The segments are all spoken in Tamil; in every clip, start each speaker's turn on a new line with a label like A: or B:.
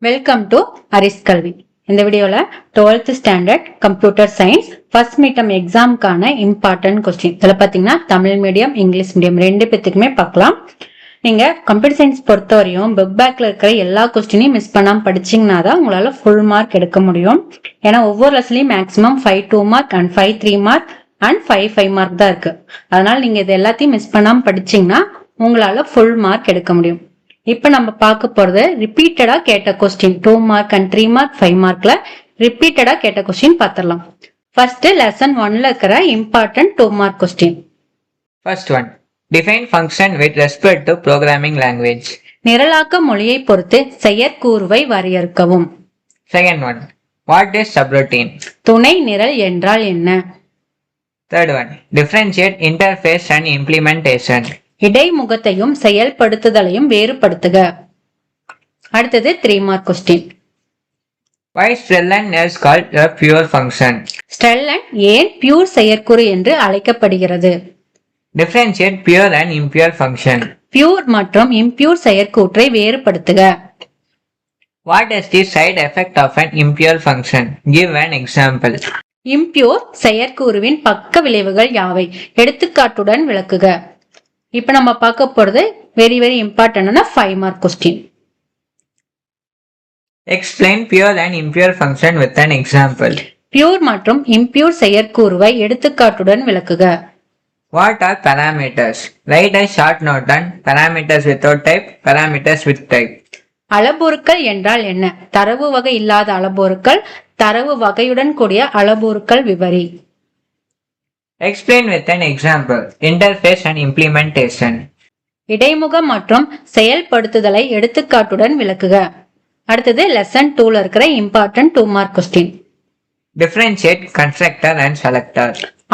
A: வெல்கம் டு அரிஸ் கல்வி. இந்த வீடியோல 12th standard computer science first midterm எக்ஸாமுக்கான இம்பார்ட்டன்ட் கொஸ்டின். இதில் பார்த்தீங்கன்னா தமிழ் மீடியம் இங்கிலீஷ் மீடியம் ரெண்டு பேத்துக்குமே பார்க்கலாம். நீங்க கம்ப்யூட்டர் சயின்ஸ் பொறுத்தவரையும் புக் பேக்ல இருக்கிற எல்லா கொஸ்டினையும் மிஸ் பண்ணாம படிச்சீங்கன்னா தான் உங்களால ஃபுல் மார்க் எடுக்க முடியும். ஏன்னா ஒவ்வொரு லெசன்லயும் maximum 5 2 mark and 5 3 mark and 5 5 mark தான் இருக்கு. அதனால நீங்க இது எல்லாத்தையும் மிஸ் பண்ணாம படிச்சீங்கன்னா உங்களால ஃபுல் மார்க் எடுக்க முடியும். இப்ப நம்ம பார்க்க போறது ரிப்பீட்டடா கேட்ட கொஸ்டின் 2 மார்க் அண்ட் 3 மார்க் 5 மார்க்ல ரிப்பீட்டடா கேட்ட கொஸ்டின் பார்த்திடலாம். ஃபர்ஸ்ட் லெசன் 1ல இருக்கிற important 2 mark question.
B: First one. Define function with respect to programming language.
A: நிரலாக்க மொழியை பொறுத்து செயற்கூறுவை வரையறுக்கவும்.
B: Second one. What is subroutine?
A: துணை நிரல் என்றால் என்ன?
B: Third one. Differentiate interface and implementation.
A: இடைமுகத்தையும் செயல்படுத்துதலையும் வேறுபடுத்துக. அடுத்தது 3 mark question.
B: Why Strlen is called a pure function?
A: ஸ்ட்ரெல்லன் ஏன் பியூர் செயற்கூறு என்று அழைக்கப்படுகிறது?
B: Differentiate pure and impure function.
A: Pure மற்றும் impure செயற்கூற்றை வேறுபடுத்துக.
B: What is the side effect of an impure function? Give an example.
A: Impure செயற்கூறுவின் பக்க விளைவுகள் யாவை? எடுத்துக்காட்டுடன் விளக்குக. இப்ப நம்ம பார்க்க போறது வெரி இம்பார்ட்டன்டான 5 mark question.
B: Explain pure and impure function with an example.
A: Pure மற்றும் இம்பியூர் செயற்கூறுவை எடுத்துக்காட்டுடன் விளக்குக.
B: What are parameters? Write a short note on parameters without type, parameters with type.
A: அளபொருட்கள் என்றால் என்ன? தரவு வகை இல்லாத அளபொருட்கள், தரவு வகையுடன் கூடிய அளபொருட்கள் விவரி.
B: Explain with an example. Interface and implementation.
A: இடைமுகம் மற்றும் செயல்படுத்துதலை எடுத்துக்காட்டுடன் விளக்குக. அடுத்தது லெசன் 2ல இருக்கிற important 2 mark question.
B: Differentiate constructor and selector.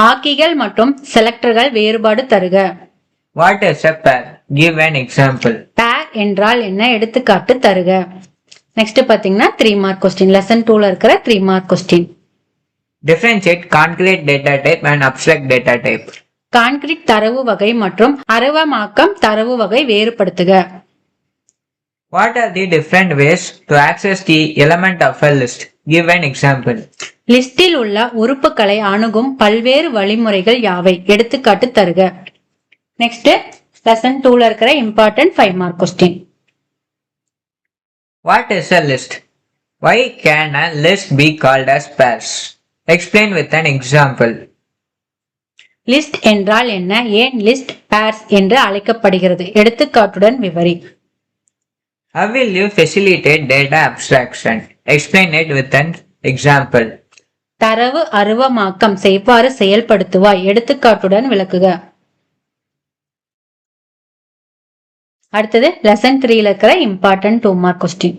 A: ஆக்கிகள் மற்றும் செலக்டர்கள் வேறுபாடு தருக.
B: What is a pair? Give an example.
A: பேர் என்றால் என்ன? எடுத்துக்காட்டு தருக. நெக்ஸ்ட் பாத்தீங்கன்னா 3 மார்க் கொஸ்டின். லெசன் 2ல இருக்கிற 3 mark question.
B: Differentiate concrete data type and abstract data type.
A: Concrete தரவு வகை மற்றும் அருவமாக்கம் தரவு வகை வேறுபடுத்துக.
B: What are the different ways to access the element of a list? Give an example.
A: லிஸ்டில் உள்ள உறுப்புகளை அணுகும் பல்வேறு வழிமுறைகள் யாவை? எடுத்துக்காட்டு தருக. நெக்ஸ்ட் லெசன் 2ல இருக்கிற important 5 mark question.
B: What is a list? Why can a list be called as pairs? Explain with an example.
A: List என்றால் என்ன? ஏன் லிஸ்ட் பேர்ஸ் என்று அழைக்கப்படுகிறது? எடுத்துக்காட்டுடன் விவரி.
B: How will you facilitate data abstraction? Explain it with an example.
A: தரவு அருவமாக்கம் எவ்வாறு செயல்படுத்துவாய்? எடுத்துக்காட்டுடன் விளக்குக. அடுத்தது லெசன் 3ல இருக்கிற important 2 mark question.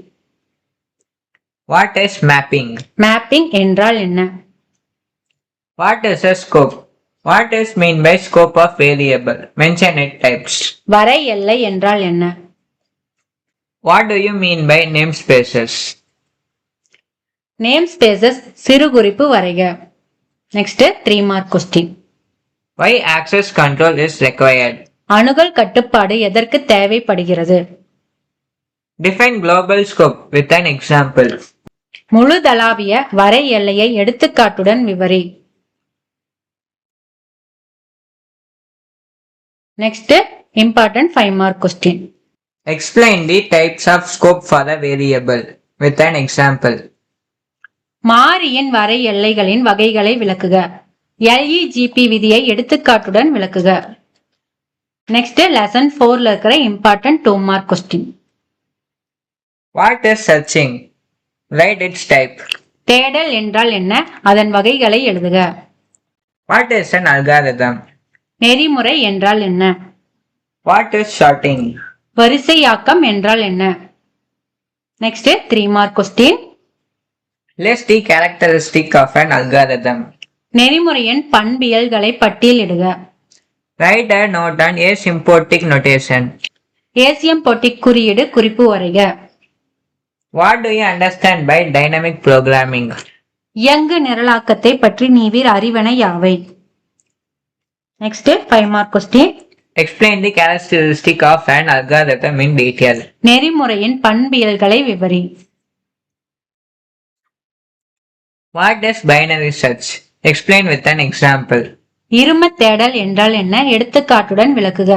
B: What is mapping?
A: Mapping என்றால் என்ன?
B: What is a scope? What is mean by scope of variable? Mention it types.
A: வரை எல்லை என்றால் என்ன?
B: What do you mean by namespaces?
A: Name spaces சிறு குறிப்பு வரைக. Next 3 mark question.
B: Why access control is required?
A: அணுகல் கட்டுப்பாடு எதற்கு தேவைப்படுகிறது?
B: Define global scope with an example.
A: முழுதளாவிய வரை எல்லையை எடுத்துக்காட்டுடன் விவரி. Next important 5 mark question.
B: Explain the types of scope for a variable with an example.
A: மாறியின் வரை எல்லைகளின் வகைகளை விளக்குக. LEGP விதியை எடுத்துக்காட்டுடன் விளக்குக. நெக்ஸ்ட் லெசன் 4ல இருக்கிற important 2 mark question.
B: What is searching? Write its type.
A: தேடல் என்றால் என்ன? அதன் வகைகளை எழுதுக.
B: What is an algorithm?
A: நெறிமுறை என்றால் என்ன?
B: What is sorting?
A: வரிசையாக்கம் என்றால் என்ன? Next 3 mark question.
B: List the characteristic of an algorithm.
A: நெறிமுறையின் பண்பியல்களை பட்டியலிடுக.
B: Write a note on asymptotic notation.
A: ஏசியம்பொட்டிக் குறியீடு குறிப்பு வரைக.
B: What do you understand by dynamic programming?
A: இயங்கு நிரலாக்கத்தை பற்றி நீவிர் அறிவன யாவை? Next 5 mark question.
B: Explain the characteristic of an algorithm in detail.
A: நெறிமுறையின் பண்பியல்களை விவரி.
B: What does binary search? Explain with an example.
A: இரும தேடல் என்றால் என்ன? எடுத்துக்காட்டுடன் விளக்குக.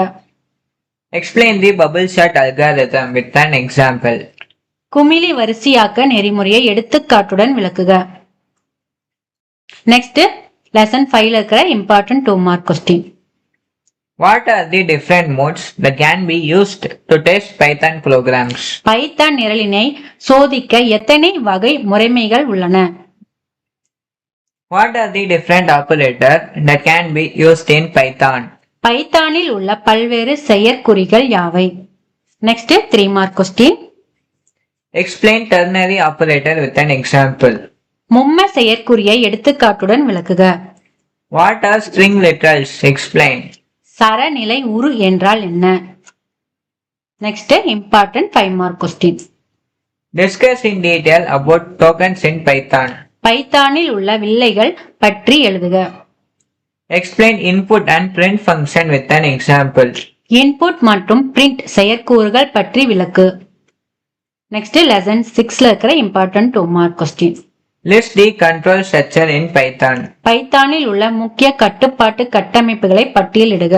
B: Explain the bubble sort algorithm with an example.
A: குமிழி வரிசையாக்க நெறிமுறையை எடுத்துக்காட்டுடன் விளக்குக. நெக்ஸ்ட் லெசன் 5ல இருக்கிற important 2 mark question.
B: What are the different modes that can be used to test Python programs?
A: Python நிரலினை சோதிக்க எத்தனை வகை முறைமைகள் உள்ளன?
B: What are the different operators that can be used in Python?
A: பைத்தானில் உள்ள பல்வேறு செயற்குறிகள் யாவை? Next 3 mark question.
B: Explain ternary operator with an example.
A: மும்ம செயற்குறியை எடுத்துக்காட்டுடன் விளக்குக.
B: What are string literals? Explain.
A: சரநிலை உரு என்றால் என்ன? Next important 5 mark question.
B: Discuss in detail about tokens in Python.
A: பைத்தானில் உள்ள வில்லைகள் பற்றி எழுதுக.
B: Explain input and print function with an example.
A: Input மற்றும் பிரிண்ட் செயற்கூறுகள் பற்றி விளக்கு. நெக்ஸ்ட் லெசன் 6ல இருக்கிற important 2 mark question.
B: List the control structure in Python.
A: பைத்தானில் உள்ள முக்கிய கட்டுப்பாட்டு கட்டமைப்புகளை பட்டியலிடுக.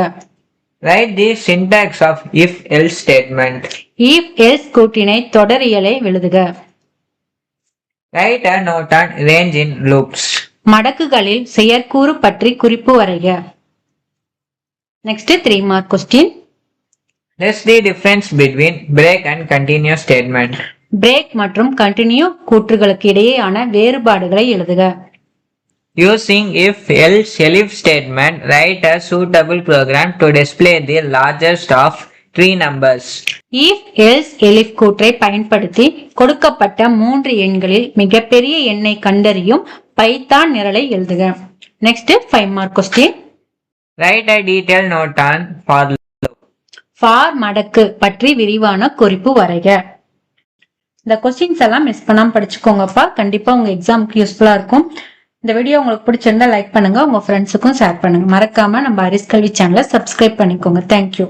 B: Write the syntax of if-else statement.
A: if else கூட்டினை தொடரியலை எழுதுக.
B: Write a note on range in loops.
A: மடக்குகளில் செயற்கூறு பற்றி குறிப்பு வரைக. Next 3 mark question.
B: List the difference between break and continue statement.
A: Break மற்றும் கண்டினியூ கூற்றுகளுக்கு இடையேயான வேறுபாடுகளை எழுதுக.
B: Using if-else elif statement, write a suitable program to display the largest of 3 numbers.
A: if else elif கூற்றை பயன்படுத்தி கொடுக்கப்பட்ட 3 எண்களில் மிகப்பெரிய எண்ணை கண்டறியும் பைத்தான் நிரலை எழுதுக. Next 5 mark question.
B: Write a detailed note on for loop.
A: For மடக்கு பற்றி விரிவான குறிப்பு வரைக. இந்த கொஸ்டின்ஸ் எல்லாம் மிஸ் பண்ணாம படிச்சுக்கோங்கப்பா. கண்டிப்பா உங்க எக்ஸாமுக்கு யூஸ்ஃபுல்லா இருக்கும். இந்த வீடியோ உங்களுக்கு பிடிச்சிருந்தா லைக் பண்ணுங்க, உங்க ஃப்ரெண்ட்ஸுக்கும் ஷேர் பண்ணுங்க. மறக்காம நம்ம அரிஸ் கல்வி சேனலை சப்ஸ்கிரைப் பண்ணிக்கோங்க. தேங்க்யூ.